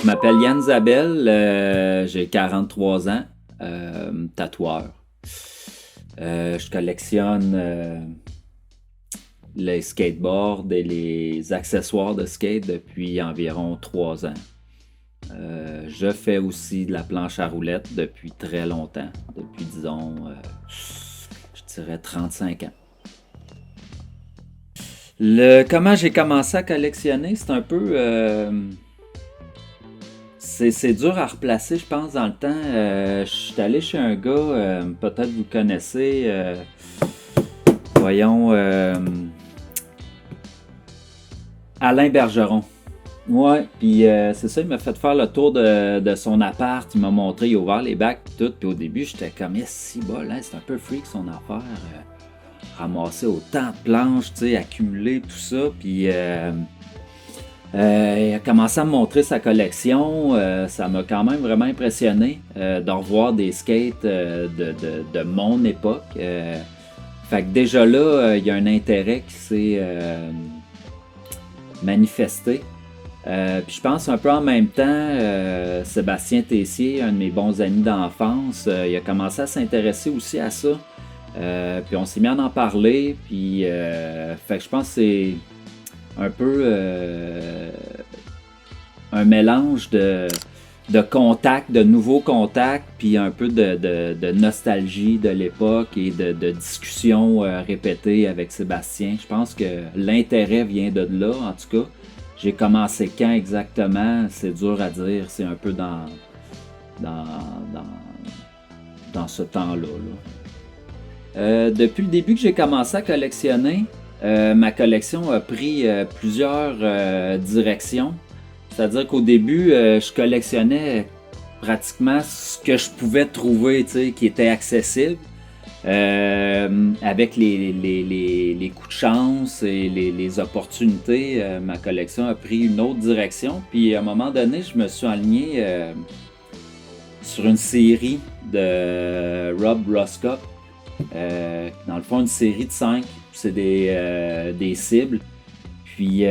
Je m'appelle Yann Zabel, j'ai 43 ans, tatoueur. Je collectionne les skateboards et les accessoires de skate depuis environ 3 ans. Je fais aussi de la planche à roulettes depuis très longtemps, depuis disons, je dirais 35 ans. Comment j'ai commencé à collectionner, c'est un peu... c'est dur à replacer, je pense, dans le temps. Je suis allé chez un gars, peut-être vous connaissez, voyons, Alain Bergeron. Ouais, puis c'est ça, il m'a fait faire le tour de son appart, il m'a montré, il a ouvert les bacs, tout, puis au début, j'étais comme, si bol, hein, c'est un peu freak son affaire, ramasser autant de planches, tu sais, accumuler tout ça, puis... il a commencé à me montrer sa collection. Ça m'a quand même vraiment impressionné de revoir des skates de mon époque. Fait que déjà là, il y a un intérêt qui s'est manifesté. Puis je pense un peu en même temps, Sébastien Tessier, un de mes bons amis d'enfance, il a commencé à s'intéresser aussi à ça. Puis on s'est mis à en parler. Puis fait que je pense que c'est un peu un mélange de contacts, de nouveaux contacts, puis un peu de nostalgie de l'époque et de discussions répétées avec Sébastien. Je pense que l'intérêt vient de là, en tout cas. J'ai commencé quand exactement, c'est dur à dire, c'est un peu dans, dans ce temps-là. Depuis le début que j'ai commencé à collectionner, ma collection a pris plusieurs directions. C'est-à-dire qu'au début, je collectionnais pratiquement ce que je pouvais trouver, tu sais, qui était accessible. Avec les coups de chance et les opportunités, ma collection a pris une autre direction. Puis à un moment donné, je me suis aligné sur une série de Rob Roscoe. Dans le fond, une série de 5. C'est des cibles. Puis,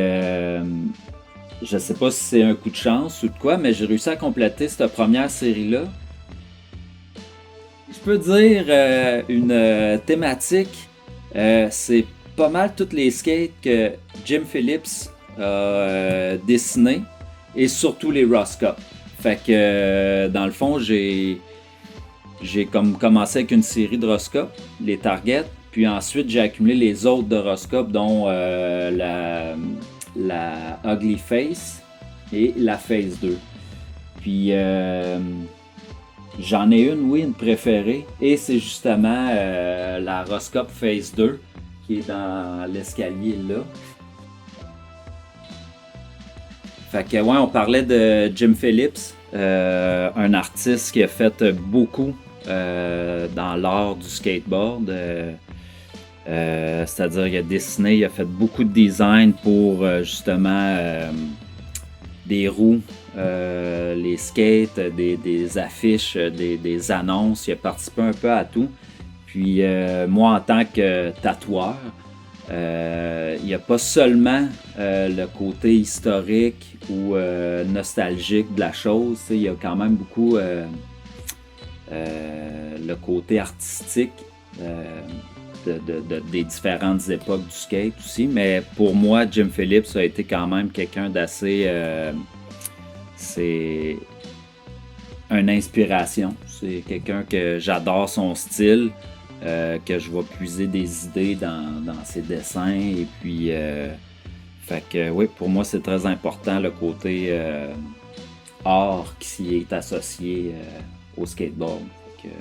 je sais pas si c'est un coup de chance ou de quoi, mais j'ai réussi à compléter cette première série-là. Je peux dire une thématique, c'est pas mal toutes les skates que Jim Phillips a dessinées et surtout les Roscoe. Fait que, dans le fond, j'ai comme commencé avec une série de Roscoe, les Target, puis ensuite j'ai accumulé les autres de Roscoe, dont la Ugly Face et la Face 2. Puis j'en ai une préférée, et c'est justement la Roscoe Face 2 qui est dans l'escalier là. Fait que ouais, on parlait de Jim Phillips, un artiste qui a fait beaucoup dans l'art du skateboard. C'est-à-dire qu'il a dessiné, il a fait beaucoup de design pour justement des roues, les skates, des affiches, des annonces. Il a participé un peu à tout. Puis moi, en tant que tatoueur, il n'y a pas seulement le côté historique ou nostalgique de la chose. Il y a quand même beaucoup le côté artistique des différentes époques du skate aussi. Mais pour moi, Jim Phillips a été quand même quelqu'un d'assez... c'est une inspiration. C'est quelqu'un que j'adore son style, que je vais puiser des idées dans ses dessins. Et puis, fait que oui, pour moi, c'est très important le côté art qui s'y est associé au skateboard. Fait que,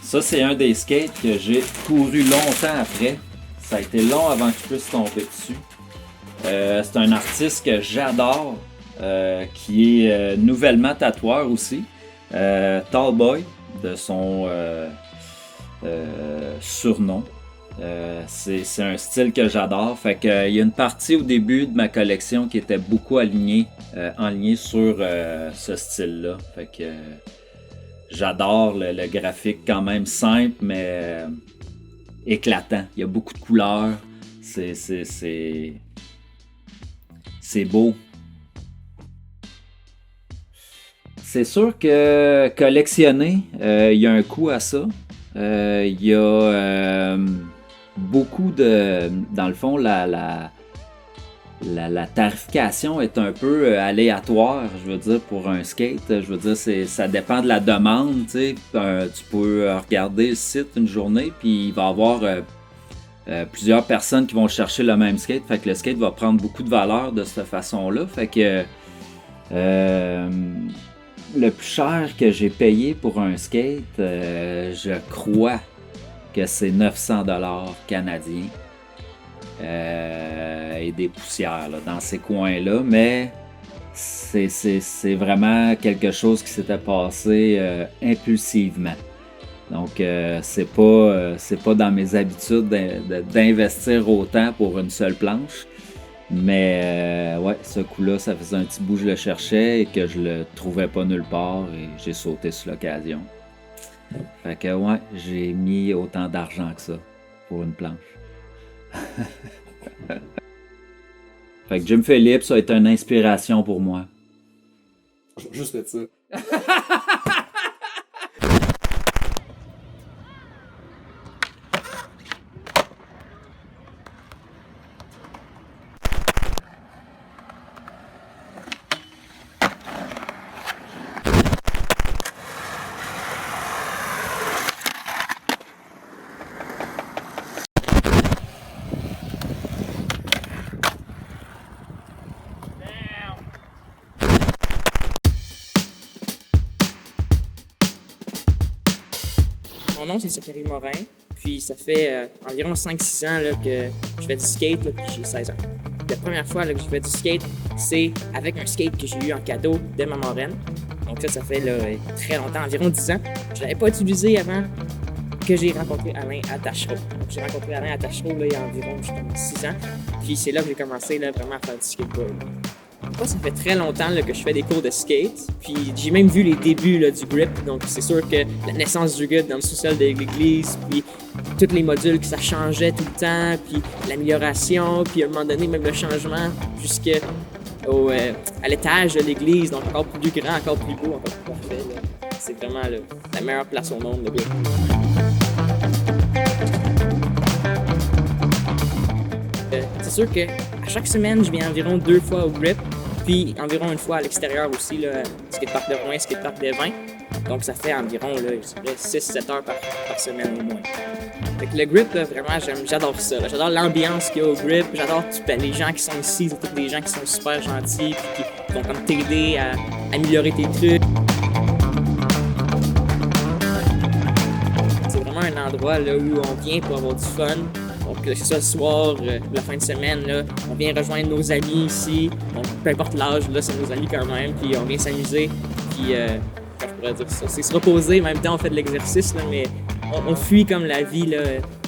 ça, c'est un des skates que j'ai couru longtemps après. Ça a été long avant que je puisse tomber dessus. C'est un artiste que j'adore, qui est nouvellement tatoueur aussi. Tallboy, de son surnom. C'est un style que j'adore. Fait que, il y a une partie au début de ma collection qui était beaucoup enlignée sur ce style-là. Fait que j'adore le graphique quand même simple, mais éclatant. Il y a beaucoup de couleurs. C'est beau. c'est sûr que collectionner, il y a un coût à ça. Il y a beaucoup de... Dans le fond, la tarification est un peu aléatoire, je veux dire, pour un skate. Je veux dire, ça dépend de la demande, tu sais. Tu peux regarder le site une journée, puis il va y avoir plusieurs personnes qui vont chercher le même skate. Fait que le skate va prendre beaucoup de valeur de cette façon-là. Fait que le plus cher que j'ai payé pour un skate, je crois que c'est 900$ canadiens. Et des poussières là, dans ces coins-là, mais c'est vraiment quelque chose qui s'était passé impulsivement. Donc c'est pas dans mes habitudes d'investir autant pour une seule planche, mais ouais, ce coup-là, ça faisait un petit bout que je le cherchais et que je le trouvais pas nulle part et j'ai sauté sur l'occasion. Fait que ouais, j'ai mis autant d'argent que ça pour une planche. Fait que Jim Phillips a été une inspiration pour moi. Juste fait ça. Mon nom, c'est Zachary Morin. Puis ça fait environ 5-6 ans là, que je fais du skate, là, puis j'ai 16 ans. La première fois là, que je fais du skate, c'est avec un skate que j'ai eu en cadeau de ma marraine. Donc ça fait là, très longtemps, environ 10 ans. Je ne l'avais pas utilisé avant que j'ai rencontré Alain à Tachereau. Donc j'ai rencontré Alain à Tachereau là, il y a environ 6 ans. Puis c'est là que j'ai commencé là, vraiment à faire du skateboard. Moi, ça fait très longtemps là, que je fais des cours de skate, puis j'ai même vu les débuts là, du grip, donc c'est sûr que la naissance du grip dans le sous-sol de l'église, puis tous les modules que ça changeait tout le temps, puis l'amélioration, puis à un moment donné même le changement jusqu'à l'étage de l'église, donc encore plus grand, encore plus beau, encore plus parfait. Là. C'est vraiment là, la meilleure place au monde, le grip. C'est sûr que à chaque semaine, je viens environ 2 fois au grip, puis environ une fois à l'extérieur aussi, là, skatepark de Rouen, skatepark de Vins. Donc ça fait environ 6-7 heures par semaine au moins. Fait que le grip, là, vraiment, j'adore ça. Là. J'adore l'ambiance qu'il y a au grip. J'adore les gens qui sont ici, c'est tous des gens qui sont super gentils, puis qui vont comme t'aider à améliorer tes trucs. C'est vraiment un endroit là, où on vient pour avoir du fun. Donc, que ce soit le soir ou la fin de semaine, là, on vient rejoindre nos amis ici. Donc, peu importe l'âge, là, c'est nos amis quand même. Puis on vient s'amuser. Puis, comment je pourrais dire ça? C'est se reposer. En même temps, on fait de l'exercice, là, mais on fuit comme la vie là,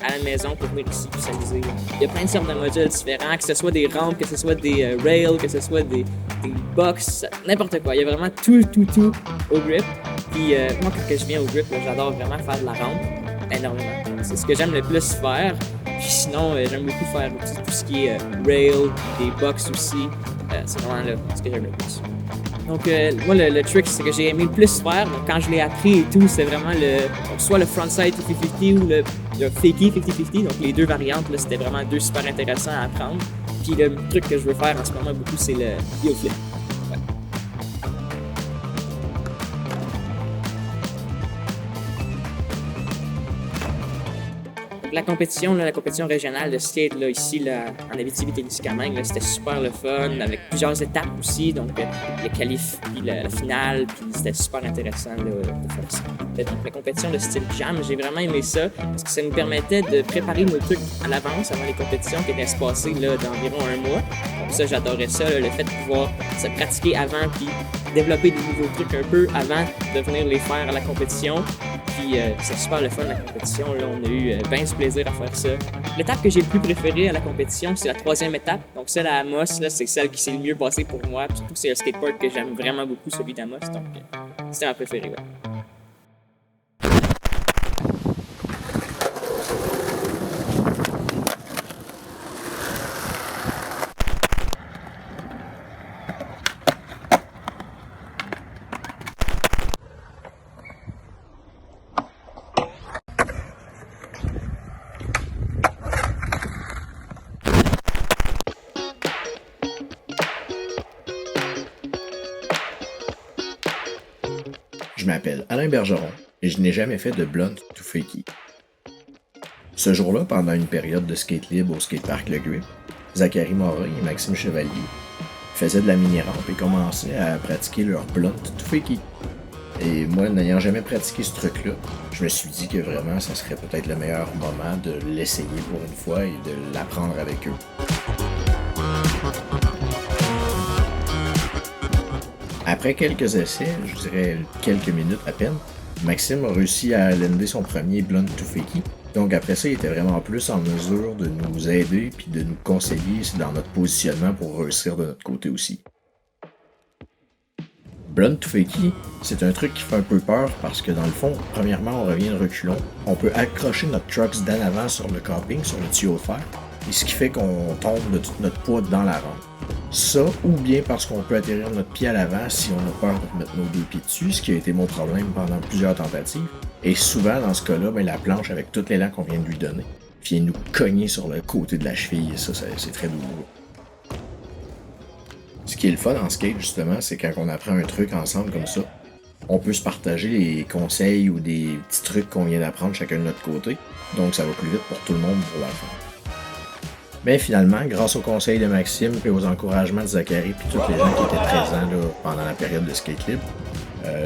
à la maison pour venir ici pour s'amuser. Il y a plein de sortes de modules différents, que ce soit des rampes, que ce soit des rails, que ce soit des box, n'importe quoi. Il y a vraiment tout au grip. Puis, moi, quand je viens au grip, là, j'adore vraiment faire de la rampe énormément. C'est ce que j'aime le plus faire. Puis sinon, j'aime beaucoup faire tout ce qui est rail, des box aussi. C'est vraiment là, ce que j'aime le plus. Donc, moi, le trick, c'est que j'ai aimé le plus faire. Donc, quand je l'ai appris et tout, c'est vraiment soit le frontside 50-50 ou le fakie 50-50. Donc, les deux variantes, là, c'était vraiment deux super intéressants à apprendre. Puis le truc que je veux faire en ce moment beaucoup, c'est le heel flip. La compétition régionale de skate là, ici là, en Abitibi-Témiscamingue, là, c'était super le fun, avec plusieurs étapes aussi, donc les qualifs, puis la finale, puis c'était super intéressant là, de faire ça. Donc la compétition de style jam, j'ai vraiment aimé ça, parce que ça nous permettait de préparer nos trucs à l'avance avant les compétitions qui étaient espacées là, d'environ 1 mois. Donc ça, j'adorais ça, là, le fait de pouvoir se pratiquer avant, puis développer des nouveaux trucs un peu avant de venir les faire à la compétition. Puis c'est super le fun la compétition, là, on a eu bien du plaisir à faire ça. L'étape que j'ai le plus préférée à la compétition, c'est la 3e étape. Donc celle à Amos, là, c'est celle qui s'est le mieux passée pour moi. Puis surtout c'est le skateboard que j'aime vraiment beaucoup, celui d'Amos. Donc c'était ma préférée, ouais. m'appelle Alain Bergeron et je n'ai jamais fait de blunt to fakie. Ce jour-là, pendant une période de skate libre au skatepark Le Grip, Zachary Morin et Maxime Chevalier faisaient de la mini-rampe et commençaient à pratiquer leur blunt to fakie. Et moi, n'ayant jamais pratiqué ce truc-là, je me suis dit que vraiment, ça serait peut-être le meilleur moment de l'essayer pour une fois et de l'apprendre avec eux. Après quelques essais, je dirais quelques minutes à peine, Maxime a réussi à lander son premier blunt to fakie. Donc après ça, il était vraiment plus en mesure de nous aider puis de nous conseiller dans notre positionnement pour réussir de notre côté aussi. Blunt to fakie, c'est un truc qui fait un peu peur parce que dans le fond, premièrement, on revient de reculons. On peut accrocher notre trucks d'en avant sur le camping, sur le tuyau de fer, et ce qui fait qu'on tombe de tout notre poids dans la rampe. Ça, ou bien parce qu'on peut atterrir notre pied à l'avant si on a peur de mettre nos deux pieds dessus, ce qui a été mon problème pendant plusieurs tentatives. Et souvent, dans ce cas-là, la planche, avec tout l'élan qu'on vient de lui donner, vient nous cogner sur le côté de la cheville, et ça, c'est très douloureux. Ce qui est le fun en skate, justement, c'est quand on apprend un truc ensemble comme ça, on peut se partager les conseils ou des petits trucs qu'on vient d'apprendre chacun de notre côté, donc ça va plus vite pour tout le monde pour la fin. Mais finalement, grâce aux conseils de Maxime et aux encouragements de Zachary et tous les gens qui étaient présents là, pendant la période de skate libre,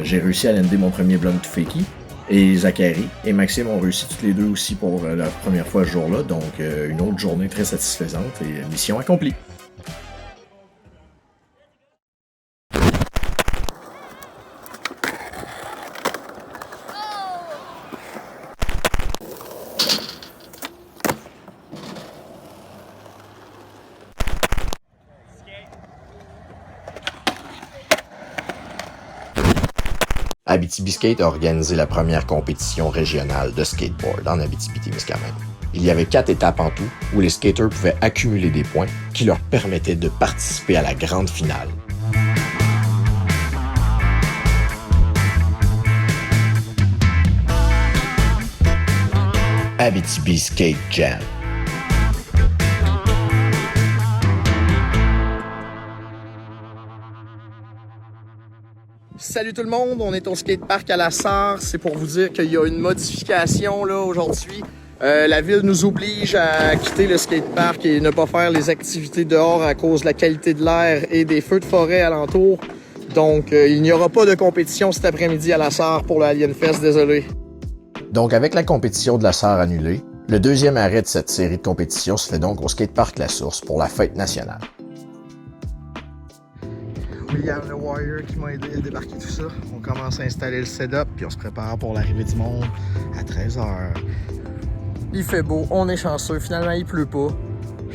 j'ai réussi à lander mon premier blunt to fakie. Et Zachary et Maxime ont réussi tous les deux aussi pour la première fois ce jour-là, donc une autre journée très satisfaisante et mission accomplie. Abitibi-Skate a organisé la première compétition régionale de skateboard en Abitibi-Témiscamingue. Il y avait 4 étapes en tout où les skaters pouvaient accumuler des points qui leur permettaient de participer à la grande finale. Abitibi Skate Jam. Salut tout le monde, on est au skatepark à la Sarre. C'est pour vous dire qu'il y a une modification là aujourd'hui. La ville nous oblige à quitter le skatepark et ne pas faire les activités dehors à cause de la qualité de l'air et des feux de forêt alentour. Donc il n'y aura pas de compétition cet après-midi à la Sarre pour le Alien Fest, désolé. Donc avec la compétition de la Sarre annulée, le deuxième arrêt de cette série de compétitions se fait donc au skatepark La Source pour la fête nationale. William le Warrior qui m'a aidé à débarquer tout ça. On commence à installer le setup puis on se prépare pour l'arrivée du monde à 13h. Il fait beau, on est chanceux, finalement il pleut pas.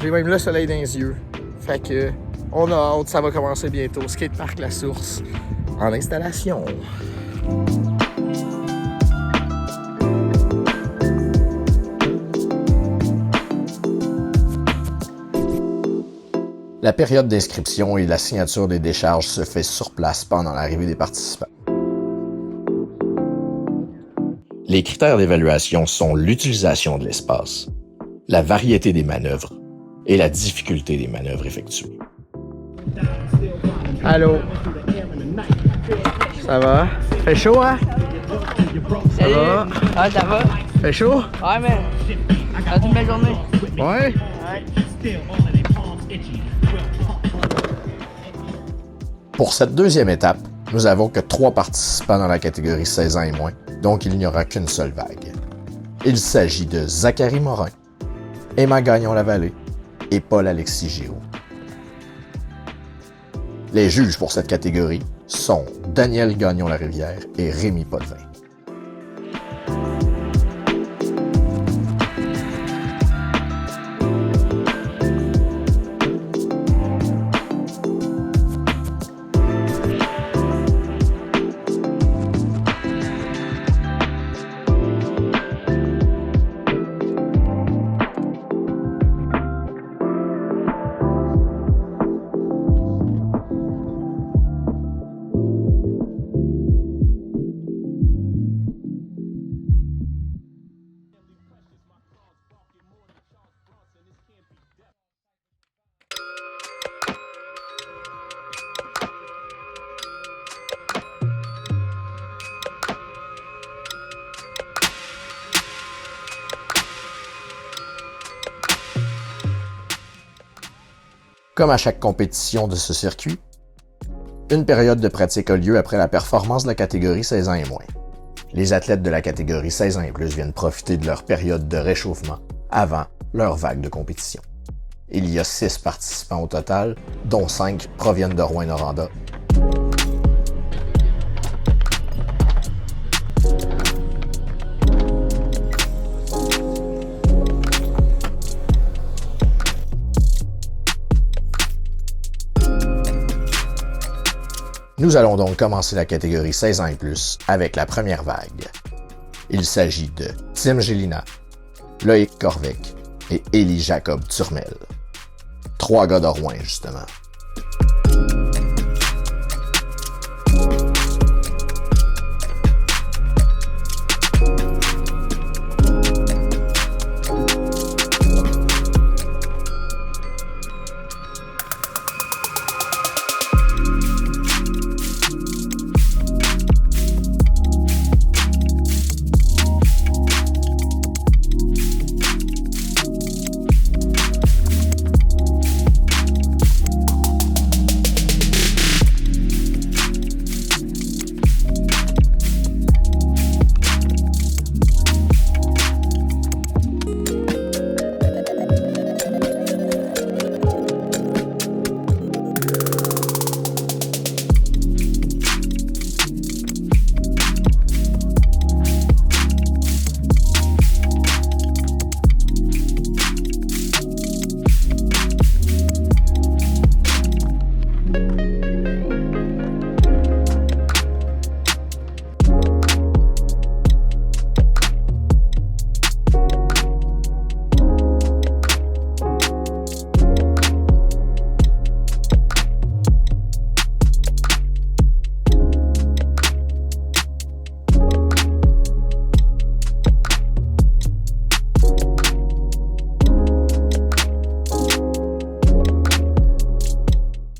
J'ai même le soleil dans les yeux. Fait que on a hâte, ça va commencer bientôt. Skatepark La Source en installation. La période d'inscription et la signature des décharges se fait sur place pendant l'arrivée des participants. Les critères d'évaluation sont l'utilisation de l'espace, la variété des manœuvres et la difficulté des manœuvres effectuées. Allô? Ça va? Fait chaud, hein? Ça va? Ah, ça va? Fait chaud? Ouais, mais c'est une belle journée. Ouais? Pour cette deuxième étape, nous avons que 3 participants dans la catégorie 16 ans et moins, donc il n'y aura qu'une seule vague. Il s'agit de Zachary Morin, Emma Gagnon-Lavallée et Paul-Alexis Giraud. Les juges pour cette catégorie sont Daniel Gagnon-Larivière et Rémi Potvin. Comme à chaque compétition de ce circuit, une période de pratique a lieu après la performance de la catégorie 16 ans et moins. Les athlètes de la catégorie 16 ans et plus viennent profiter de leur période de réchauffement avant leur vague de compétition. Il y a 6 participants au total, dont 5 proviennent de Rouyn-Noranda. Nous allons donc commencer la catégorie 16 ans et plus avec la première vague. Il s'agit de Tim Gélina, Loïc Corvec et Élie Jacob Turmel. 3 gars de Rouyn, justement.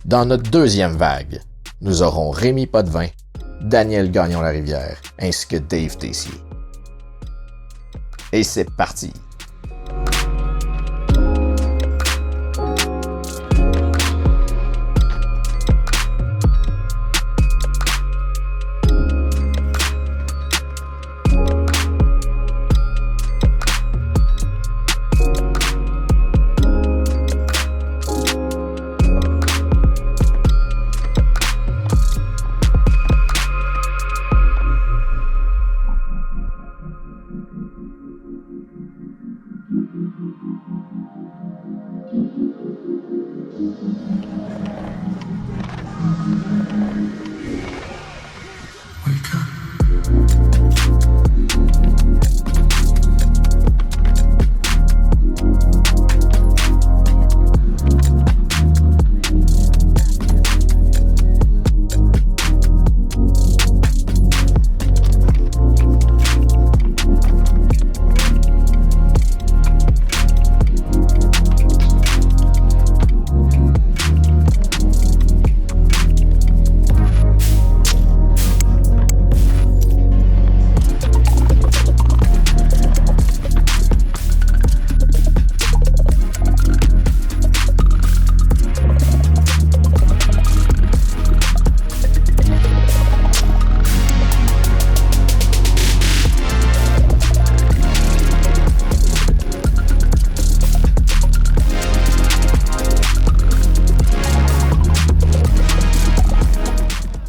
Dans notre deuxième vague, nous aurons Rémi Potvin, Daniel Gagnon-Larivière, ainsi que Dave Tessier. Et c'est parti!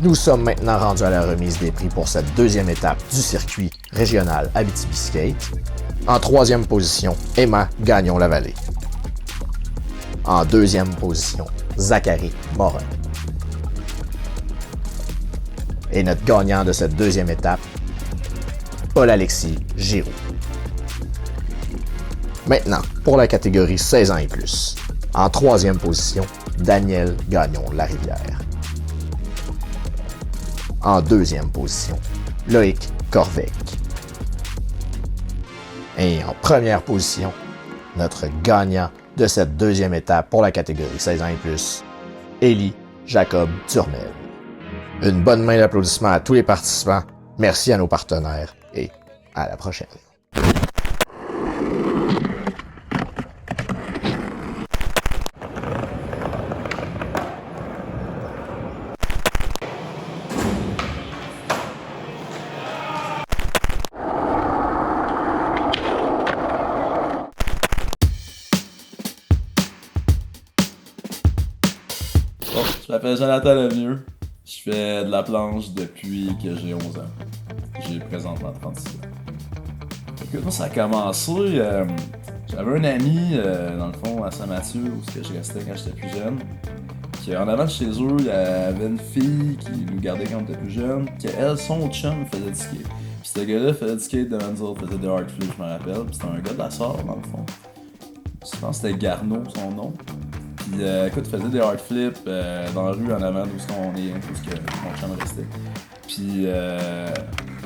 Nous sommes maintenant rendus à la remise des prix pour cette deuxième étape du circuit régional Abitibi-Skate. En troisième position, Emma Gagnon-Lavallée. En deuxième position, Zachary Morin. Et notre gagnant de cette deuxième étape, Paul-Alexis Giroux. Maintenant, pour la catégorie 16 ans et plus. En troisième position, Daniel Gagnon-Larivière. En deuxième position, Loïc Corvec. Et en première position, notre gagnant de cette deuxième étape pour la catégorie 16 ans et plus, Élie Jacob Turmel. Une bonne main d'applaudissements à tous les participants, merci à nos partenaires et à la prochaine. Bon, je m'appelle Jonathan Lemieux. Je fais de la planche depuis que j'ai 11 ans. J'ai présentement 36 ans. Écoute, moi, ça a commencé. J'avais un ami, dans le fond, à Saint-Mathieu, où je restais quand j'étais plus jeune. Puis en avant de chez eux, il y avait une fille qui nous gardait quand on était plus jeune. Que elle, son chum, faisait du skate. Puis ce gars-là faisait du skate de Menzel, faisait des hard flips, je me rappelle. Puis c'était un gars de la Sarre, dans le fond. Je pense que c'était Garneau, son nom. Puis écoute, il faisait des hard flips dans la rue en avant d'où on est, où mon chum restait. Puis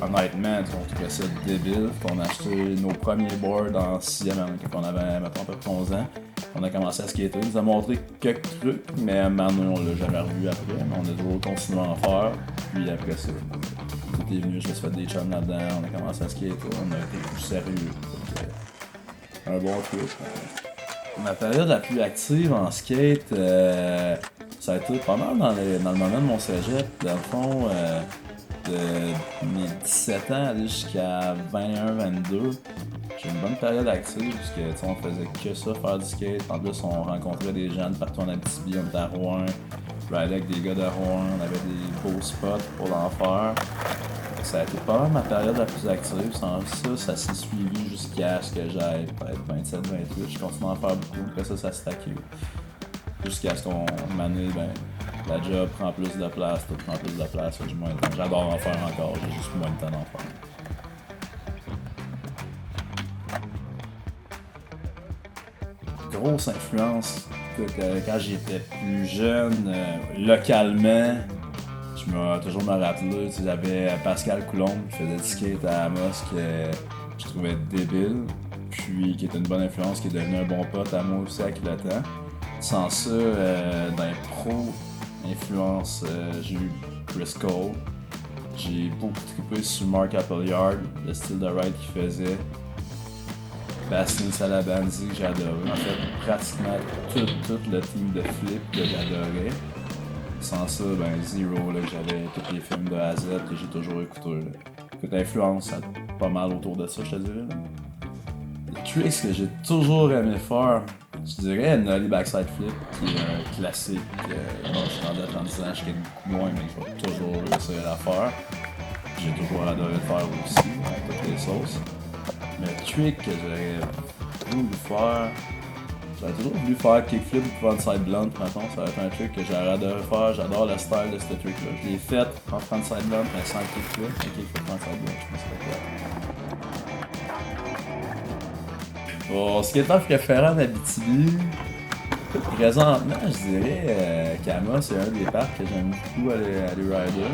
honnêtement, on trouvait ça débile. On a acheté nos premiers boards en 6e année, quand on avait maintenant à peu près 11 ans. On a commencé à skater. Il nous a montré quelques trucs, mais maintenant on l'a jamais revu après. Mais on a toujours continué à en faire. Puis après ça, tout est venu, je me suis fait des chums là-dedans. On a commencé à skater, on a été plus sérieux. Donc, un bon truc. Ma période la plus active en skate, ça a été pas mal dans le moment de mon cégep. Dans le fond, de mes 17 ans aller jusqu'à 21-22, j'ai une bonne période active parce que on faisait que ça, faire du skate. En plus, on rencontrait des gens de partout en Abitibi, on était à Rouen, je rideais avec des gars de Rouen, on avait des beaux spots pour l'en faire. Ça a été pas mal ma période la plus active. Sans ça s'est suivi jusqu'à ce que j'aille peut-être 27-28. Je continue à en faire beaucoup. Après ça s'est stacké. Jusqu'à ce qu'on m'année, la job prend plus de place, tout prend plus de place, j'ai moins de temps. J'adore en faire encore, j'ai juste moins de temps d'en faire. Grosse influence, quand j'étais plus jeune, localement, je vais toujours me rappeler, j'avais Pascal Coulombe qui faisait du skate à Amos que je trouvais débile, puis qui était une bonne influence, qui est devenu un bon pote à moi aussi avec le temps. Sans ça, dans les pros, influence, j'ai eu Chris Cole. J'ai beaucoup trippé sur Mark Appleyard, le style de ride qu'il faisait. Bastien Salabanzi que j'adorais. En fait, pratiquement tout le team de flip que j'adorais. Sans ça, Zero, là, j'avais tous les films de A à Z que j'ai toujours écoutés. Écoute, l'influence, ça pas mal autour de ça, je te dirais. Là. Les tricks que j'ai toujours aimé faire, je dirais Nollie Backside Flip, qui est un classique. Je suis rendu à 36 ans, je skate beaucoup moins, mais je vais toujours réussir à la faire. J'ai toujours adoré le faire aussi, avec toutes les sauces. Mais le trick que j'aurais voulu faire, j'aurais toujours voulu faire kickflip ou frontside blunt, maintenant, ça va être un truc que j'aurais adoré faire. J'adore le style de ce truc-là. Je l'ai fait en frontside blunt, mais sans kickflip. Un kickflip frontside blunt, je pense que c'était quoi. Bon, skateur préférant d'Abitibi, présentement, je dirais Kama, c'est un des parcs que j'aime beaucoup aller rider.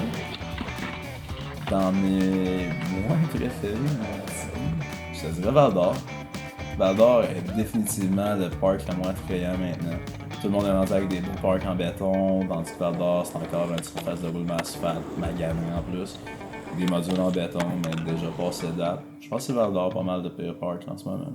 Dans mes moins préférés, je te dirais Val-d'Or. Val-d'Or est définitivement le parc le moins attrayant maintenant. Tout le monde est rendu avec des beaux parcs en béton, tandis que Val-d'Or, c'est encore une surface de roulement asphalte, magané en plus. Des modules en béton, mais déjà passé date. Je pense que c'est Val-d'Or pas mal de pire parcs en ce moment.